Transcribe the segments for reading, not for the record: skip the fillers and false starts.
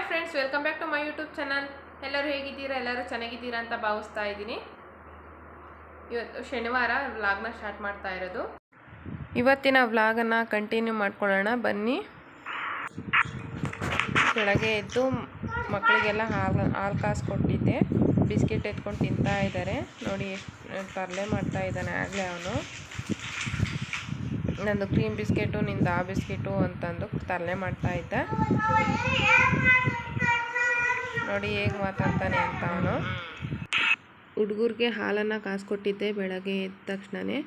Friends, welcome back to my YouTube channel. ಎಲ್ಲರೂ ಹೇಗಿದ್ದೀರಾ? ಎಲ್ಲರೂ ಚೆನ್ನಾಗಿದ್ದೀರಾ ಅಂತ ಭಾವಿಸ್ತಾ ಇದ್ದೀನಿ. ಇವತ್ತು ಶನಿವಾರ ವ್ಲಾಗ್ನ ಸ್ಟಾರ್ಟ್ ಮಾಡ್ತಾ ಇರೋದು. ಇವತ್ತಿನ ವ್ಲಾಗನ್ನು ಕಂಟಿನ್ಯೂ ಮಾಡ್ಕೊಳ್ಳೋಣ ಬನ್ನಿ. ಬೆಳಗ್ಗೆ ಎದ್ದು ಮಕ್ಕಳಿಗೆಲ್ಲ ಹಾಲು ಕಾಸು ಕೊಟ್ಟಿದ್ದೆ. ಬಿಸ್ಕೆಟ್ ಎತ್ಕೊಂಡು ತಿಂತಾ ಇದ್ದಾರೆ. ನೋಡಿ ಎಷ್ಟು ತರಲೆ ಮಾಡ್ತಾ ಇದ್ದಾನೆ ಆಗಲೇ ಅವನು. ನಂದು ಕ್ರೀಮ್ ಬಿಸ್ಕೆಟು, ನಿಂದು ಆ ಬಿಸ್ಕೆಟು ಅಂತಂದು ತರಲೆ ಮಾಡ್ತಾ ಇದ್ದ. ನೋಡಿ ಹೇಗೆ ಮಾತಾಡ್ತಾನೆ ಅಂತ ಅವನು. ಹುಡುಗರಿಗೆ ಹಾಲನ್ನು ಕಾಸು ಕೊಟ್ಟಿದ್ದೆ ಬೆಳಗ್ಗೆ ಎದ್ದ ತಕ್ಷಣವೇ.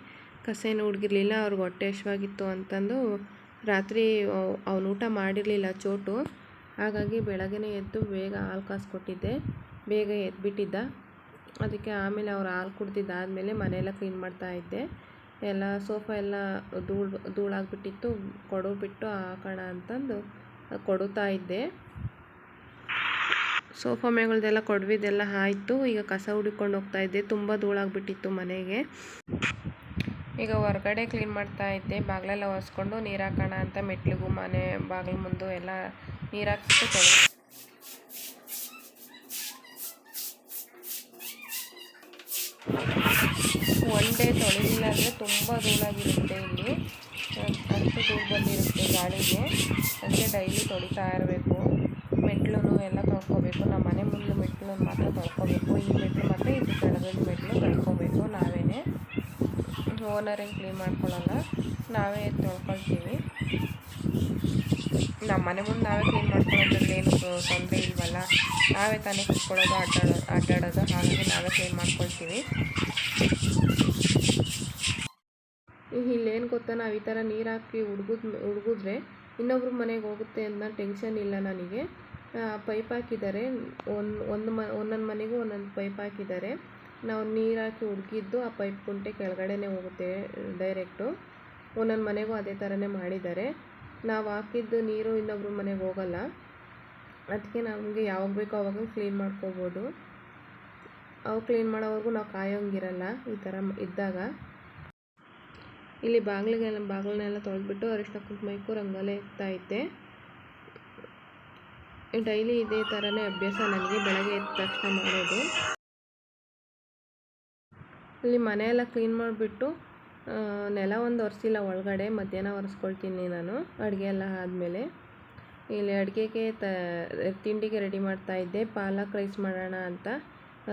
ಕಸೇನು ಹುಡುಗಿರ್ಲಿಲ್ಲ, ಅವ್ರಿಗೆ ಹೊಟ್ಟೆ ಹಶ್ವಾಗಿತ್ತು ಅಂತಂದು ರಾತ್ರಿ ಅವನು ಊಟ ಮಾಡಿರಲಿಲ್ಲ ಚೋಟು. ಹಾಗಾಗಿ ಬೆಳಗ್ಗೆ ಎದ್ದು ಬೇಗ ಹಾಲು ಕಾಸು ಕೊಟ್ಟಿದ್ದೆ. ಬೇಗ ಎದ್ಬಿಟ್ಟಿದ್ದ. ಅದಕ್ಕೆ ಆಮೇಲೆ ಅವ್ರು ಹಾಲು ಕುಡ್ದಿದ್ದಾದಮೇಲೆ ಮನೆಯೆಲ್ಲ ಕ್ಲೀನ್ ಮಾಡ್ತಾ ಇದ್ದೆ. ಎಲ್ಲ ಸೋಫಾ ಎಲ್ಲ ಧೂಳಾಗ್ಬಿಟ್ಟಿತ್ತು. ಕೊಡೋಬಿಟ್ಟು ಹಾಕೋಣ ಅಂತಂದು ಕೊಡುತ್ತಾ ಇದ್ದೆ. ಸೋಫಾ ಮೇಗಳದೆಲ್ಲ ಕೊಡವಿದೆಲ್ಲ ಆಯಿತು. ಈಗ ಕಸ ಹುಡುಕೊಂಡು ಹೋಗ್ತಾ ಇದ್ದೆ. ತುಂಬ ಧೂಳಾಗ್ಬಿಟ್ಟಿತ್ತು ಮನೆಗೆ. ಈಗ ಹೊರಗಡೆ ಕ್ಲೀನ್ ಮಾಡ್ತಾ ಇದ್ದೆ. ಬಾಗಿಲೆಲ್ಲ ಒರೆಸ್ಕೊಂಡು ನೀರು ಹಾಕೋಣ ಅಂತ ಮೆಟ್ಲಿಗೂ ಮನೆ ಬಾಗಿಲು ಮುಂದೆ ಎಲ್ಲ ನೀರು ಹಾಕ್ಬಿಟ್ಟು ಒನ್ ಡೇ ತೊಳಿಲಿಲ್ಲ ಅಂದರೆ ತುಂಬ ಧೂಳಾಗಿರುತ್ತೆ. ಇಲ್ಲಿ ಅಷ್ಟು ಧೂಳು ಬಂದಿರುತ್ತೆ ಗಾಳಿಗೆ. ಅದಕ್ಕೆ ಡೈಲಿ ತೊಳಿತಾ ಇರಬೇಕು. ಮೆಟ್ಲು ಎಲ್ಲ ತೊಳ್ಕೊಬೇಕು. ನಮ್ಮ ಮನೆ ಮುಂದೆ ಮೆಟ್ಲು ಮಾತ್ರ ತೊಳ್ಕೊಬೇಕು. ಈ ಮೆಟ್ಲು ಮಾತ್ರ ಇದು ಕೆಳಗಡೆ ಮೆಟ್ಲು ತೊಳ್ಕೊಬೇಕು ನಾವೇ. ಓನರೇನು ಕ್ಲೀನ್ ಮಾಡ್ಕೊಳ್ಳಲ್ಲ, ನಾವೇ ತೊಳ್ಕೊಳ್ತೀವಿ. ನಮ್ಮ ಮನೆ ಮುಂದೆ ನಾವೇ ಕ್ಲೀನ್ ಮಾಡ್ಕೊಳ್ಳೋದ್ರಲ್ಲಿ ಏನು ತೊಂದರೆ ಇಲ್ವಲ್ಲ. ನಾವೇ ತಾನೇ ಕುತ್ಕೊಳ್ಳೋದು, ಅಡ್ಡಾಡೋದು. ಹಾಗಾಗಿ ನಾವೇ ಕ್ಲೀನ್ ಮಾಡ್ಕೊಳ್ತೀವಿ. ಇಲ್ಲೇನು ಗೊತ್ತಾ, ನಾವು ಈ ಥರ ನೀರು ಹಾಕಿ ಹುಡುಗಿದ್ರೆ ಇನ್ನೊಬ್ರ ಮನೆಗೆ ಹೋಗುತ್ತೆ ಅನ್ನೋ ಟೆನ್ಷನ್ ಇಲ್ಲ ನನಗೆ. ಪೈಪ್ ಹಾಕಿದ್ದಾರೆ. ಒಂದೊಂದು ಮನೆಗೂ ಒಂದೊಂದು ಪೈಪ್ ಹಾಕಿದ್ದಾರೆ. ನಾವು ನೀರು ಹಾಕಿ ಹುಡುಗಿದ್ದು ಆ ಪೈಪ್ ಕುಂಟೆ ಕೆಳಗಡೆನೇ ಹೋಗುತ್ತೆ ಡೈರೆಕ್ಟು. ಒಂದೊಂದು ಮನೆಗೂ ಅದೇ ಥರನೇ ಮಾಡಿದ್ದಾರೆ. ನಾವು ಹಾಕಿದ್ದು ನೀರು ಇನ್ನೊಬ್ರ ಮನೆಗೆ ಹೋಗಲ್ಲ. ಅದಕ್ಕೆ ನಮಗೆ ಯಾವಾಗ ಬೇಕೋ ಆವಾಗ ಕ್ಲೀನ್ ಮಾಡ್ಕೋಬೋದು. ಅವು ಕ್ಲೀನ್ ಮಾಡೋವರೆಗೂ ನಾವು ಕಾಯೋಂಗಿರಲ್ಲ ಈ ಥರ ಇದ್ದಾಗ. ಇಲ್ಲಿ ಬಾಗಿಲನ್ನೆಲ್ಲ ತೊಳೆದ್ಬಿಟ್ಟು ಅರಿಶಿನ ಕುಂಕುಮಕ್ಕೂ ರಂಗೋಲಿ ಇಡ್ತಾ ಇದ್ದೆ. ಡೈಲಿ ಇದೇ ಥರನೇ ಅಭ್ಯಾಸ ನನಗೆ, ಬೆಳಗ್ಗೆ ಎದ್ದ ತಕ್ಷಣ ಮಾಡೋದು. ಇಲ್ಲಿ ಮನೆಯೆಲ್ಲ ಕ್ಲೀನ್ ಮಾಡಿಬಿಟ್ಟು ನೆಲ ಒಂದು ಒರೆಸಿಲ್ಲ ಒಳಗಡೆ, ಮಧ್ಯಾಹ್ನ ಒರೆಸ್ಕೊಳ್ತೀನಿ ನಾನು ಅಡುಗೆ ಎಲ್ಲ ಆದಮೇಲೆ. ಇಲ್ಲಿ ಅಡುಗೆಗೆ ತಿಂಡಿಗೆ ರೆಡಿ ಮಾಡ್ತಾ ಇದ್ದೆ. ಪಾಲಕ್ ರೈಸ್ ಮಾಡೋಣ ಅಂತ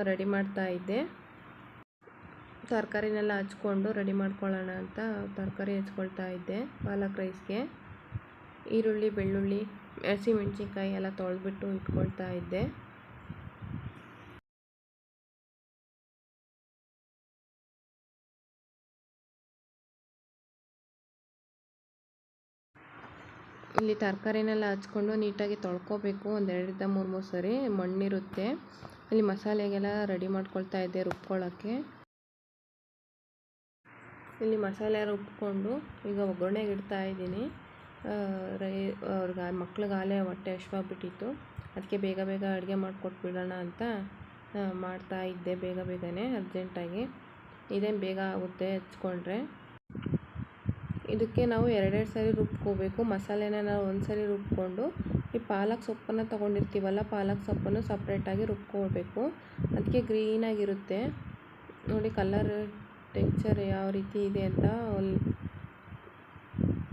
ರೆಡಿ ಮಾಡ್ತಾ ಇದ್ದೆ. ತರಕಾರಿನೆಲ್ಲ ಹಚ್ಕೊಂಡು ರೆಡಿ ಮಾಡ್ಕೊಳ್ಳೋಣ ಅಂತ ತರಕಾರಿ ಹಚ್ಕೊಳ್ತಾ ಇದ್ದೆ ಪಾಲಕ್ ರೈಸ್ಗೆ. ಈರುಳ್ಳಿ, ಬೆಳ್ಳುಳ್ಳಿ, ಹಸಿಮೆಣ್ಸಿನ್ಕಾಯಿ ಎಲ್ಲ ತೊಳೆದ್ಬಿಟ್ಟು ಇಟ್ಕೊಳ್ತಾ ಇದ್ದೆ. ಇಲ್ಲಿ ತರಕಾರಿನೆಲ್ಲ ಹಚ್ಕೊಂಡು ನೀಟಾಗಿ ತೊಳ್ಕೊಬೇಕು. ಒಂದು 2-3 ಸರಿ ಮಣ್ಣಿರುತ್ತೆ. ಇಲ್ಲಿ ಮಸಾಲೆಗೆಲ್ಲ ರೆಡಿ ಮಾಡ್ಕೊಳ್ತಾ ಇದ್ದೆ ರುಬ್ಕೊಳ್ಳೋಕ್ಕೆ. ಇಲ್ಲಿ ಮಸಾಲೆ ರುಬ್ಕೊಂಡು ಈಗ ಒಗ್ಗರಣೆಗೆ ಇಡ್ತಾ ಇದ್ದೀನಿ. ಮಕ್ಳಿಗೆ ಆಲೇ ಹೊಟ್ಟೆ ಹಶ್ವಾಗ್ಬಿಟ್ಟಿತ್ತು. ಅದಕ್ಕೆ ಬೇಗ ಬೇಗ ಅಡುಗೆ ಮಾಡಿಕೊಟ್ಬಿಡೋಣ ಅಂತ ಮಾಡ್ತಾ ಇದ್ದೆ. ಬೇಗನೆ ಅರ್ಜೆಂಟಾಗಿ. ಇದೇನು ಬೇಗ ಆಗುತ್ತೆ ಹಚ್ಕೊಂಡ್ರೆ. ಇದಕ್ಕೆ ನಾವು 2 ಸರಿ ರುಬ್ಕೋಬೇಕು. ಮಸಾಲೆನ ನಾವು ಒಂದು ಸರಿ ರುಬ್ಕೊಂಡು ಈ ಪಾಲಕ್ ಸೊಪ್ಪನ್ನು ತೊಗೊಂಡಿರ್ತೀವಲ್ಲ, ಪಾಲಕ್ ಸೊಪ್ಪನ್ನು ಸಪ್ರೇಟಾಗಿ ರುಬ್ಕೋಬೇಕು. ಅದಕ್ಕೆ ಗ್ರೀನಾಗಿರುತ್ತೆ ನೋಡಿ. ಕಲರ್ ಟೆಕ್ಸ್ಚರ್ ಯಾವ ರೀತಿ ಇದೆ ಅಂತ,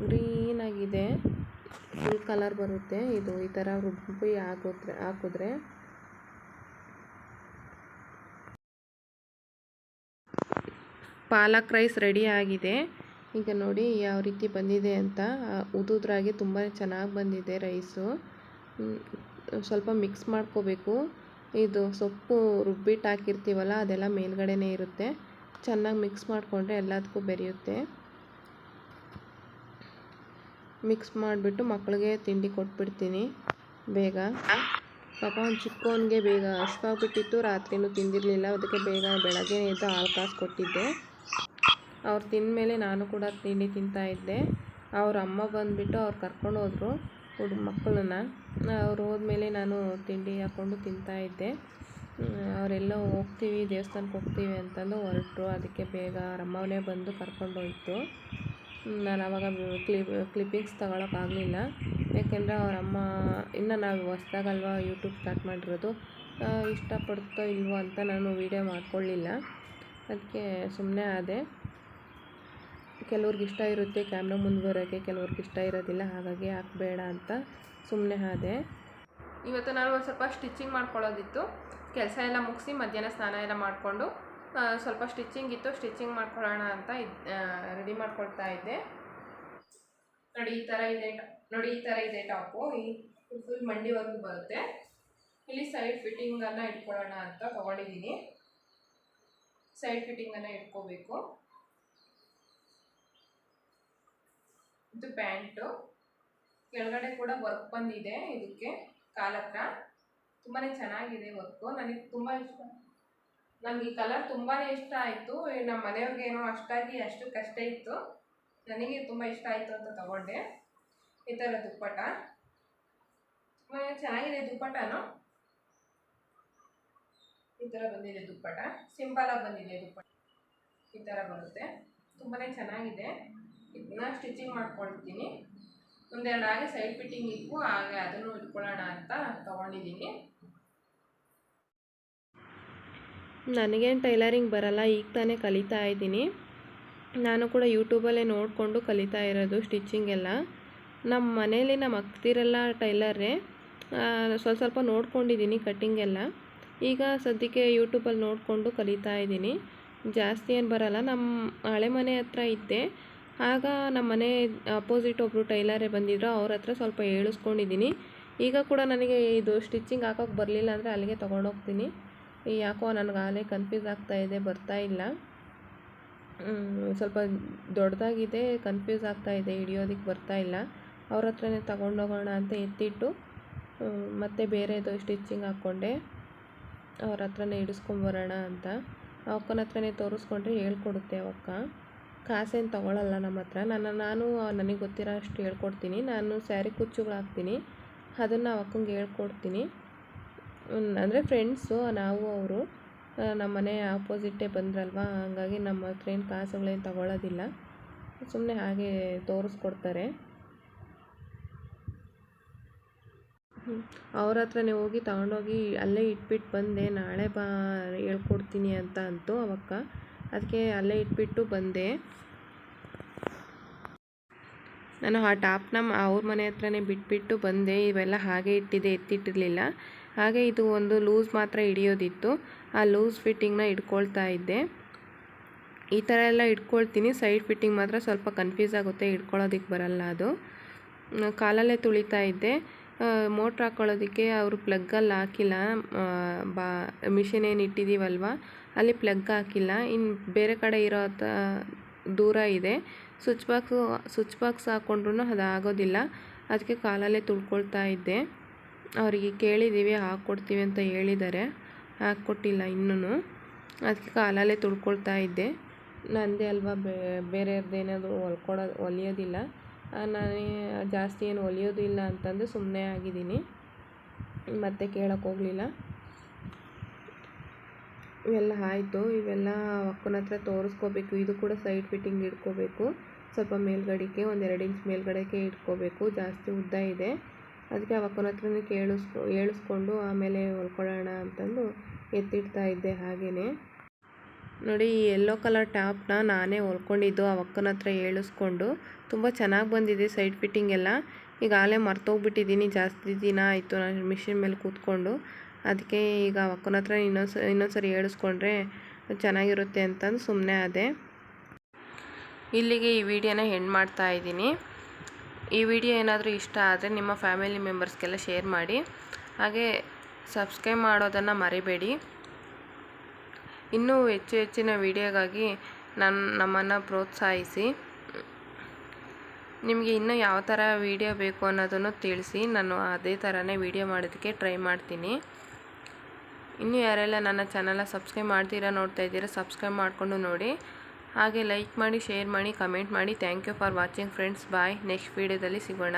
ಗ್ರೀನಾಗಿದೆ. ಫುಲ್ ಕಲರ್ ಬರುತ್ತೆ ಇದು ಈ ಥರ ರುಬ್ಬಿ ಹಾಕಿದ್ರೆ. ಪಾಲಕ್ ರೈಸ್ ರೆಡಿ ಆಗಿದೆ. ಈಗ ನೋಡಿ ಯಾವ ರೀತಿ ಬಂದಿದೆ ಅಂತ. ಉದುದ್ರಾಗಿ ತುಂಬ ಚೆನ್ನಾಗಿ ಬಂದಿದೆ ರೈಸು. ಸ್ವಲ್ಪ ಮಿಕ್ಸ್ ಮಾಡ್ಕೋಬೇಕು. ಇದು ಸೊಪ್ಪು ರುಬ್ಬಿಟ್ಟು ಹಾಕಿರ್ತೀವಲ್ಲ, ಅದೆಲ್ಲ ಮೇಲ್ಗಡೆನೇ ಇರುತ್ತೆ. ಚೆನ್ನಾಗಿ ಮಿಕ್ಸ್ ಮಾಡಿಕೊಂಡ್ರೆ ಎಲ್ಲದಕ್ಕೂ ಬೆರೆಯುತ್ತೆ. ಮಿಕ್ಸ್ ಮಾಡಿಬಿಟ್ಟು ಮಕ್ಕಳಿಗೆ ತಿಂಡಿ ಕೊಟ್ಬಿಡ್ತೀನಿ ಬೇಗ. ಪಾಪ ಒಂದು ಚಿಕ್ಕವನಿಗೆ ಬೇಗ ಹಶ್ವಾಗ್ಬಿಟ್ಟಿತ್ತು. ರಾತ್ರಿನೂ ತಿಂದಿರಲಿಲ್ಲ. ಅದಕ್ಕೆ ಬೇಗ ಬೆಳಗ್ಗೆ ಎದ್ದು ಹಾಲು ಕಾಸು ಕೊಟ್ಟಿದ್ದೆ. ಅವ್ರು ತಿಂದಮೇಲೆ ನಾನು ಕೂಡ ತಿಂಡಿ ತಿಂತಾಯಿದ್ದೆ. ಅವ್ರ ಅಮ್ಮ ಬಂದುಬಿಟ್ಟು ಅವ್ರು ಕರ್ಕೊಂಡು ಹೋದರು ಮಕ್ಕಳನ್ನ. ಅವ್ರು ಹೋದ್ಮೇಲೆ ನಾನು ತಿಂಡಿ ಹಾಕ್ಕೊಂಡು ತಿಂತಾಯಿದ್ದೆ. ಅವರೆಲ್ಲ ಹೋಗ್ತೀವಿ, ದೇವಸ್ಥಾನಕ್ಕೆ ಹೋಗ್ತೀವಿ ಅಂತಂದು ಹೊರಟರು. ಅದಕ್ಕೆ ಬೇಗ ಅವ್ರ ಅಮ್ಮವೇ ಬಂದು ಕರ್ಕೊಂಡೋಯ್ತು. ನಾನು ಆವಾಗ ಕ್ಲಿಪ್ಪಿಂಗ್ಸ್ ತಗೊಳಕ್ಕಾಗಲಿಲ್ಲ. ಯಾಕೆಂದರೆ ಅವರಮ್ಮ ಇನ್ನು ನಾವು ಹೊಸ್ದಾಗಲ್ವ ಯೂಟ್ಯೂಬ್ ಸ್ಟಾರ್ಟ್ ಮಾಡಿರೋದು, ಇಷ್ಟಪಡ್ತೋ ಇಲ್ವೋ ಅಂತ ನಾನು ವೀಡಿಯೋ ಮಾಡ್ಕೊಳ್ಳಿಲ್ಲ. ಅದಕ್ಕೆ ಸುಮ್ಮನೆ ಆದೆ. ಕೆಲವ್ರಿಗೆ ಇಷ್ಟ ಇರುತ್ತೆ ಕ್ಯಾಮ್ರಾ ಮುಂದೆ ಬರೋಕ್ಕೆ, ಕೆಲವ್ರಿಗೆ ಇಷ್ಟ ಇರೋದಿಲ್ಲ. ಹಾಗಾಗಿ ಹಾಕಬೇಡ ಅಂತ ಸುಮ್ಮನೆ ಆದೆ. ಇವತ್ತು ನಾನು ಒಂದು ಸ್ವಲ್ಪ ಸ್ಟಿಚಿಂಗ್ ಮಾಡ್ಕೊಳ್ಳೋದಿತ್ತು. ಕೆಲಸ ಎಲ್ಲ ಮುಗಿಸಿ ಮಧ್ಯಾಹ್ನ ಸ್ನಾನ ಎಲ್ಲ ಮಾಡಿಕೊಂಡು ಸ್ವಲ್ಪ ಸ್ಟಿಚಿಂಗ್ ಇತ್ತು, ಸ್ಟಿಚಿಂಗ್ ಮಾಡ್ಕೊಳ್ಳೋಣ ಅಂತ ರೆಡಿ ಮಾಡ್ಕೊಳ್ತಾ ಇದ್ದೆ. ನೋಡಿ ಈ ಥರ ಇದೆ ಟಾಪು. ಈ ಫುಲ್ ಮಂಡಿವರೆಗೂ ಬರುತ್ತೆ. ಇಲ್ಲಿ ಸೈಡ್ ಫಿಟ್ಟಿಂಗನ್ನು ಇಟ್ಕೊಳ್ಳೋಣ ಅಂತ ತೊಗೊಂಡಿದ್ದೀನಿ. ಸೈಡ್ ಫಿಟ್ಟಿಂಗನ್ನು ಇಟ್ಕೋಬೇಕು. ಇದು ಪ್ಯಾಂಟು. ಕೆಳಗಡೆ ಕೂಡ ವರ್ಕ್ ಬಂದಿದೆ ಇದಕ್ಕೆ ಕಾಲ ಹತ್ರ. ತುಂಬಾ ಚೆನ್ನಾಗಿದೆ ವರ್ಕು. ನನಗೆ ತುಂಬ ಇಷ್ಟ. ನನಗೆ ಈ ಕಲರ್ ತುಂಬಾ ಇಷ್ಟ ಆಯಿತು. ನಮ್ಮ ಮನೆಯವ್ರಿಗೇನೋ ಅಷ್ಟು ಕಷ್ಟ ಇತ್ತು. ನನಗೆ ತುಂಬ ಇಷ್ಟ ಆಯಿತು ಅಂತ ತಗೊಂಡೆ. ಈ ಥರ ದುಪ್ಪಟ್ಟ ಚೆನ್ನಾಗಿದೆ. ದುಪ್ಪಟ್ಟನು ಈ ಥರ ಬಂದಿದೆ. ದುಪ್ಪಟ್ಟ ಸಿಂಪಲಾಗಿ ಬಂದಿದೆ. ದುಪ್ಪಟ್ಟ ಈ ಥರ ಬರುತ್ತೆ. ತುಂಬಾ ಚೆನ್ನಾಗಿದೆ. ಇದನ್ನ ಸ್ಟಿಚಿಂಗ್ ಮಾಡ್ಕೊಳ್ತೀನಿ. ಒಂದೆರಡು ಹಾಗೆ ಸೈಡ್ ಫಿಟ್ಟಿಂಗ್ ಇತ್ತು, ಹಾಗೆ ಅದನ್ನು ಇಟ್ಕೊಳ್ಳೋಣ ಅಂತ ತೊಗೊಂಡಿದ್ದೀನಿ. ನನಗೇನು ಟೈಲರಿಂಗ್ ಬರಲ್ಲ, ಈಗ ತಾನೇ ಕಲಿತಾ ಇದ್ದೀನಿ. ನಾನು ಕೂಡ ಯೂಟ್ಯೂಬಲ್ಲೇ ನೋಡಿಕೊಂಡು ಕಲಿತಾ ಇರೋದು ಸ್ಟಿಚಿಂಗ್ ಎಲ್ಲ. ನಮ್ಮ ಮನೇಲಿ ನಮ್ಮ ಅಕ್ತಿರೆಲ್ಲ ಟೈಲರೇ. ಸ್ವಲ್ಪ ನೋಡ್ಕೊಂಡಿದ್ದೀನಿ ಕಟ್ಟಿಂಗೆಲ್ಲ. ಈಗ ಸದ್ಯಕ್ಕೆ ಯೂಟ್ಯೂಬಲ್ಲಿ ನೋಡಿಕೊಂಡು ಕಲಿತಾ ಇದ್ದೀನಿ. ಜಾಸ್ತಿ ಏನು ಬರಲ್ಲ. ನಮ್ಮ ಹಳೆ ಮನೆ ಹತ್ರ ಇದ್ದೆ, ಆಗ ನಮ್ಮ ಮನೆ ಅಪೋಸಿಟ್ ಒಬ್ಬರು ಟೈಲರೇ ಬಂದಿದ್ದರು. ಅವ್ರ ಹತ್ರ ಸ್ವಲ್ಪ ಹೇಳಿಸ್ಕೊಂಡಿದ್ದೀನಿ. ಈಗ ಕೂಡ ನನಗೆ ಇದು ಸ್ಟಿಚಿಂಗ್ ಹಾಕೋಕ್ಕೆ ಬರಲಿಲ್ಲ ಅಂದರೆ ಅಲ್ಲಿಗೆ ತೊಗೊಂಡೋಗ್ತೀನಿ. ಯಾಕೋ ನನಗೆ ಆಗಲೇ ಕನ್ಫ್ಯೂಸ್ ಆಗ್ತಾಯಿದೆ, ಬರ್ತಾಯಿಲ್ಲ. ಸ್ವಲ್ಪ ದೊಡ್ಡದಾಗಿದೆ, ಕನ್ಫ್ಯೂಸ್ ಆಗ್ತಾಯಿದೆ, ಹಿಡಿಯೋದಕ್ಕೆ ಬರ್ತಾಯಿಲ್ಲ. ಅವ್ರ ಹತ್ರನೇ ತಗೊಂಡೋಗೋಣ ಅಂತ ಎತ್ತಿಟ್ಟು ಮತ್ತೆ ಬೇರೆದು ಸ್ಟಿಚಿಂಗ್ ಹಾಕ್ಕೊಂಡೆ. ಅವ್ರ ಹತ್ರನೇ ಹಿಡಿಸ್ಕೊಂಬರೋಣ ಅಂತ. ಅವಕ್ಕನ ಹತ್ರನೇ ತೋರಿಸ್ಕೊಂಡ್ರೆ ಹೇಳ್ಕೊಡುತ್ತೆ ಅವಕ್ಕ. ಕಾಸೇನು ತೊಗೊಳಲ್ಲ ನಮ್ಮ ಹತ್ರ. ನಾನು ನನಗೆ ಗೊತ್ತಿರೋ ಅಷ್ಟು ಹೇಳ್ಕೊಡ್ತೀನಿ. ನಾನು ಸ್ಯಾರಿ ಕುಚ್ಚುಗಳು ಹಾಕ್ತೀನಿ, ಅದನ್ನು ಅವಕ್ಕಂಗೆ ಹೇಳ್ಕೊಡ್ತೀನಿ. ಅಂದರೆ ಫ್ರೆಂಡ್ಸು ನಾವು. ಅವರು ನಮ್ಮ ಮನೆ ಆಪೋಸಿಟ್ಟೇ ಬಂದ್ರಲ್ವ, ಹಾಗಾಗಿ ನಮ್ಮ ಹತ್ರ ಏನು ಕಾಸುಗಳೇನು ತಗೊಳ್ಳೋದಿಲ್ಲ. ಸುಮ್ಮನೆ ಹಾಗೆ ತೋರಿಸ್ಕೊಡ್ತಾರೆ. ಅವ್ರ ಹತ್ರನೇ ಹೋಗಿ ತಗೊಂಡೋಗಿ ಅಲ್ಲೇ ಇಟ್ಬಿಟ್ಟು ಬಂದೆ. ನಾಳೆ ಬಾ ಹೇಳ್ಕೊಡ್ತೀನಿ ಅಂತ ಅಂತು ಅವಕ್ಕ. ಅದಕ್ಕೆ ಅಲ್ಲೇ ಇಟ್ಬಿಟ್ಟು ಬಂದೆ. ನಾನು ಆ ಟಾಪ್ನ ಅವ್ರ ಮನೆ ಹತ್ರನೇ ಬಿಟ್ಬಿಟ್ಟು ಬಂದೆ. ಇವೆಲ್ಲ ಹಾಗೆ ಎತ್ತಿಟ್ಟಿರಲಿಲ್ಲ. ಹಾಗೆ ಇದು ಒಂದು ಲೂಸ್ ಮಾತ್ರ ಹಿಡಿಯೋದಿತ್ತು. ಆ ಲೂಸ್ ಫಿಟ್ಟಿಂಗ್ನ ಇಟ್ಕೊಳ್ತಾ ಇದ್ದೆ. ಈ ಥರ ಎಲ್ಲ ಇಟ್ಕೊಳ್ತೀನಿ. ಸೈಡ್ ಫಿಟ್ಟಿಂಗ್ ಮಾತ್ರ ಸ್ವಲ್ಪ ಕನ್ಫ್ಯೂಸ್ ಆಗುತ್ತೆ, ಇಟ್ಕೊಳ್ಳೋದಕ್ಕೆ ಬರಲ್ಲ. ಅದು ಕಾಲಲ್ಲೇ ತುಳಿತಾ ಇದ್ದೆ. ಮೋಟ್ರ್ ಹಾಕ್ಕೊಳ್ಳೋದಕ್ಕೆ ಅವರು ಪ್ಲಗ್ಗಲ್ಲಿ ಹಾಕಿಲ್ಲ. ಮಿಷಿನ್ ಏನು ಇಟ್ಟಿದ್ದೀವಲ್ವ ಅಲ್ಲಿ ಪ್ಲಗ್ ಹಾಕಿಲ್ಲ. ಇನ್ನು ಬೇರೆ ಕಡೆ ಇರೋ ದೂರ ಇದೆ. ಸ್ವಿಚ್ ಬಾಕ್ಸ್ ಹಾಕ್ಕೊಂಡ್ರೂ ಅದು ಆಗೋದಿಲ್ಲ. ಅದಕ್ಕೆ ಕಾಲಲ್ಲೇ ತುಳ್ಕೊಳ್ತಾ ಇದ್ದೆ. ಅವರಿಗೆ ಕೇಳಿದ್ದೀವಿ, ಹಾಕ್ಕೊಡ್ತೀವಿ ಅಂತ ಹೇಳಿದ್ದಾರೆ. ಹಾಕ್ಕೊಟ್ಟಿಲ್ಲ ಇನ್ನೂ. ಅದಕ್ಕೆ ಕಾಲಲ್ಲೇ ತುಳ್ಕೊಳ್ತಾ ಇದ್ದೆ. ನಂದೇ ಅಲ್ವಾ, ಬೇರೆಯವ್ರದ್ದೇನಾದರೂ ಹೊಲಿಯೋದಿಲ್ಲ. ನಾನು ಜಾಸ್ತಿ ಏನು ಹೊಲಿಯೋದಿಲ್ಲ ಅಂತಂದು ಸುಮ್ಮನೆ ಆಗಿದ್ದೀನಿ. ಮತ್ತೆ ಕೇಳೋಕ್ಕೆ ಹೋಗಲಿಲ್ಲ. ಇವೆಲ್ಲ ಆಯಿತು. ಇವೆಲ್ಲ ಅಕ್ಕನ ಹತ್ರ ತೋರಿಸ್ಕೋಬೇಕು. ಇದು ಕೂಡ ಸೈಡ್ ಫಿಟ್ಟಿಂಗ್ ಇಟ್ಕೋಬೇಕು. ಸ್ವಲ್ಪ ಮೇಲ್ಗಡೆಗೆ 1-2 ಇಂಚ್ ಮೇಲ್ಗಡೆಗೆ ಇಟ್ಕೋಬೇಕು. ಜಾಸ್ತಿ ಉದ್ದ ಇದೆ. ಅದಕ್ಕೆ ಅಕ್ಕನ ಹತ್ರನೇ ಹೇಳಿಸ್ಕೊಂಡು ಆಮೇಲೆ ಹೊಲ್ಕೊಳ್ಳೋಣ ಅಂತಂದು ಎತ್ತಿಡ್ತಾ ಇದ್ದೆ. ಹಾಗೆಯೇ ನೋಡಿ, ಈ ಯೆಲ್ಲೋ ಕಲರ್ ಟಾಪ್ನ ನಾನೇ ಹೊಲ್ಕೊಂಡಿದ್ದು ಅಕ್ಕನ ಹತ್ರ ಹೇಳಿಸ್ಕೊಂಡು. ತುಂಬ ಚೆನ್ನಾಗಿ ಬಂದಿದೆ ಸೈಡ್ ಫಿಟ್ಟಿಂಗ್ ಎಲ್ಲ. ಈಗಾಗಲೇ ಮರ್ತೋಗ್ಬಿಟ್ಟಿದ್ದೀನಿ. ಜಾಸ್ತಿ ದಿನ ಆಯಿತು ನಾನು ಮಿಷಿನ್ ಮೇಲೆ ಕೂತ್ಕೊಂಡು. ಅದಕ್ಕೆ ಈಗ ಅಕ್ಕನ ಹತ್ರ ಇನ್ನೊಂದ್ಸರಿ ಹೇಳಿಸ್ಕೊಂಡ್ರೆ ಚೆನ್ನಾಗಿರುತ್ತೆ ಅಂತಂದು ಸುಮ್ಮನೆ ಆದೆ. ಇಲ್ಲಿಗೆ ಈ ವಿಡಿಯೋನ ಎಂಡ್ ಮಾಡ್ತಾ ಇದ್ದೀನಿ. ಈ ವಿಡಿಯೋ ಏನಾದರೂ ಇಷ್ಟ ಆದರೆ ನಿಮ್ಮ ಫ್ಯಾಮಿಲಿ ಮೆಂಬರ್ಸ್ಗೆಲ್ಲ ಶೇರ್ ಮಾಡಿ. ಹಾಗೆ ಸಬ್ಸ್ಕ್ರೈಬ್ ಮಾಡೋದನ್ನು ಮರಿಬೇಡಿ. ಇನ್ನೂ ಹೆಚ್ಚಿನ ವಿಡಿಯೋಗಾಗಿ ನಮ್ಮನ್ನು ಪ್ರೋತ್ಸಾಹಿಸಿ. ನಿಮಗೆ ಇನ್ನೂ ಯಾವ ಥರ ವಿಡಿಯೋ ಬೇಕು ಅನ್ನೋದನ್ನು ತಿಳಿಸಿ. ನಾನು ಅದೇ ಥರನೇ ವಿಡಿಯೋ ಮಾಡೋದಕ್ಕೆ ಟ್ರೈ ಮಾಡ್ತೀನಿ. ಇನ್ನೂ ಯಾರೆಲ್ಲ ನನ್ನ ಚಾನಲ್ನ ಸಬ್ಸ್ಕ್ರೈಬ್ ಮಾಡ್ತೀರಾ ನೋಡ್ತಾ ಇದ್ದೀರಾ, ಸಬ್ಸ್ಕ್ರೈಬ್ ಮಾಡಿಕೊಂಡು ನೋಡಿ. ಹಾಗೆ ಲೈಕ್ ಮಾಡಿ, ಶೇರ್ ಮಾಡಿ, ಕಮೆಂಟ್ ಮಾಡಿ. Thank you for watching friends. Bye. Next ವಿಡಿಯೋದಲ್ಲಿ ಸಿಗೋಣ.